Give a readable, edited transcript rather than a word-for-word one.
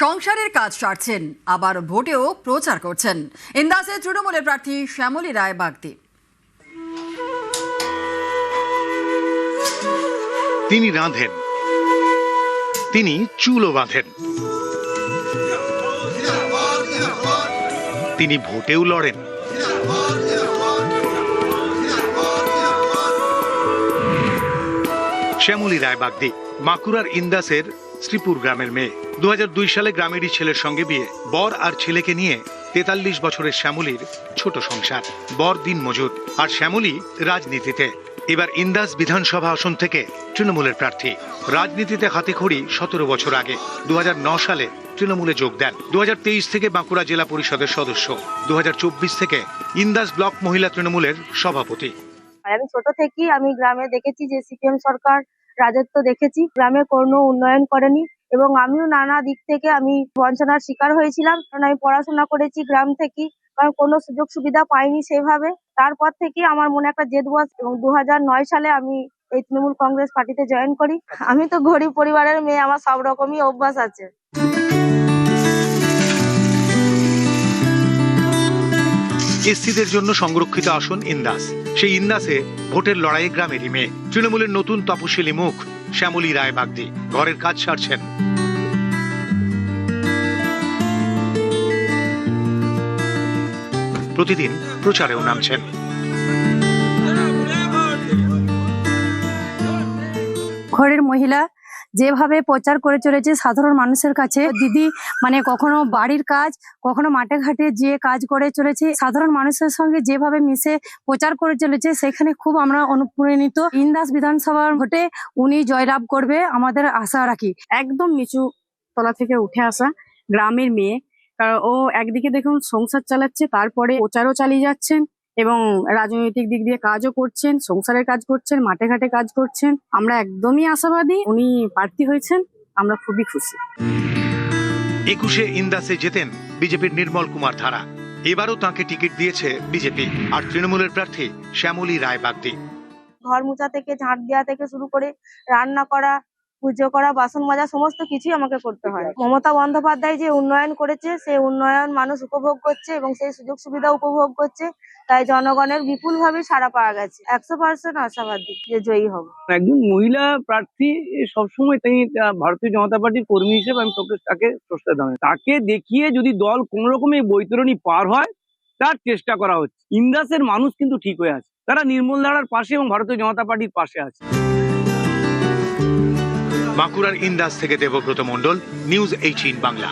সংসারের কাজ সারছেন, আবার ভোটেও প্রচার করছেন। ইন্দাসে তৃণমূলের প্রার্থী শ্যামলী রায় বাগদি। তিনি রাঁধেন, তিনি চুলও বাঁধেন, তিনি ভোটেও লড়েন। শ্যামলী রায় বাগদি বাঁকুড়ার ইন্দাসের শ্রীপুর গ্রামের মেয়ে। 2002 সালে গ্রামেরই ছেলের সঙ্গে বিয়ে। বর আর ছেলেকে নিয়ে 43 বছরের শ্যামলীর ছোট সংসার। বর দিন মজুর, আর শ্যামলী রাজনীতিতে। এবার ইন্দাস বিধানসভা আসন থেকে তৃণমূলের প্রার্থী। রাজনীতিতে হাতেখড়ি 17 বছর আগে 2009 সালে তৃণমূলে যোগ দেন। 2023 থেকে বাঁকুড়া জেলা পরিষদের সদস্য। 2024 থেকে ইন্দাস ব্লক মহিলা তৃণমূলের সভাপতি। আমি ছোট থেকেই আমি গ্রামে দেখেছি যে সিপিএম সরকার রাজত্ব দেখেছি, গ্রামে কোনো উন্নয়ন করেনি এবং আমিও নানা দিক থেকে আমি বঞ্চনার শিকার হয়েছিলাম। কারণ আমি পড়াশোনা করেছি গ্রাম থেকে, কারণ কোনো সুযোগ সুবিধা পাইনি সেভাবে। তারপর থেকে আমার মনে একটা জেদ বস এবং 2009 সালে আমি এই তৃণমূল কংগ্রেস পার্টিতে জয়েন করি। আমি তো গরিব পরিবারের মেয়ে, আমার সব রকমই অভ্যাস আছে। এসসিদের জন্য সংরক্ষিত আসন ইন্দাস। সেই ইন্দাসে ভোটের লড়াইয়ে গ্রামেরই মেয়ে, তৃণমূলের নতুন তপশিলি মুখ শ্যামলী রায় বাগদি ঘরের কাজ সারছেন। প্রতিদিন প্রচারেও নামছেন। ঘরের মহিলা যেভাবে প্রচার করে চলেছে সাধারণ মানুষের কাছে, দিদি মানে কখনো বাড়ির কাজ, কখনো মাঠে ঘাটে যে কাজ করে চলেছে, সাধারণ মানুষের সঙ্গে যেভাবে মিশে প্রচার করে চলেছে, সেখানে খুব আমরা অনুপ্রাণিত। ইন্দাস বিধানসভার ভোটে উনি জয়লাভ করবে আমাদের আশা রাখি। একদম নিচু তলা থেকে উঠে আসা গ্রামের মেয়ে, কারণ ও একদিকে দেখুন সংসার চালাচ্ছে, তারপরে প্রচারও চালিয়ে যাচ্ছেন এবং রাজনৈতিক দিক দিয়ে কাজও করছেন, সংসারের কাজ করছেন, মাঠে ঘাটে কাজ করছেন। আমরা একদমই আশাবাদী, উনি প্রার্থী হয়েছেন, আমরা খুবই খুশি। 21-এ ইন্দাসে যেতেন বিজেপির নির্মল কুমার ধারা। এবারও তাঁকে টিকিট দিয়েছে বিজেপি। আর তৃণমূলের প্রার্থী শ্যামলী রায় বাগদি। ঘর মোছা থেকে ঝাঁট দেওয়া থেকে শুরু করে রান্না করা, পুজো করা, বাসন মাজা, সমস্ত কিছুই আমাকে করতে হয়। মমতা বন্দ্যোপাধ্যায় যে উন্নয়ন করেছে, সেই উন্নয়ন মানুষ উপভোগ করছে এবং সেই সুযোগ সুবিধা উপভোগ করছে। তাই জনগণের বিপুল ভাবে সাড়া পাওয়া গেছে। 100% আশাবাদী যে জয়ী হব। একজন মহিলা প্রার্থী সবসময় তিনি ভারতীয় জনতা পার্টির কর্মী হিসেবে আমি তাকে প্রশ্রয় দেওয়া, তাকে দেখিয়ে যদি দল কোন রকমের বৈতরণী পার হয় তার চেষ্টা করা হচ্ছে। ইন্দাসের মানুষ কিন্তু ঠিক হয়ে আছে, তারা নির্মল ধারার পাশে এবং ভারতীয় জনতা পার্টির পাশে আছে। বাঁকুড়ার ইন্দাস থেকে দেবব্রত মণ্ডল, নিউজ 18 বাংলা।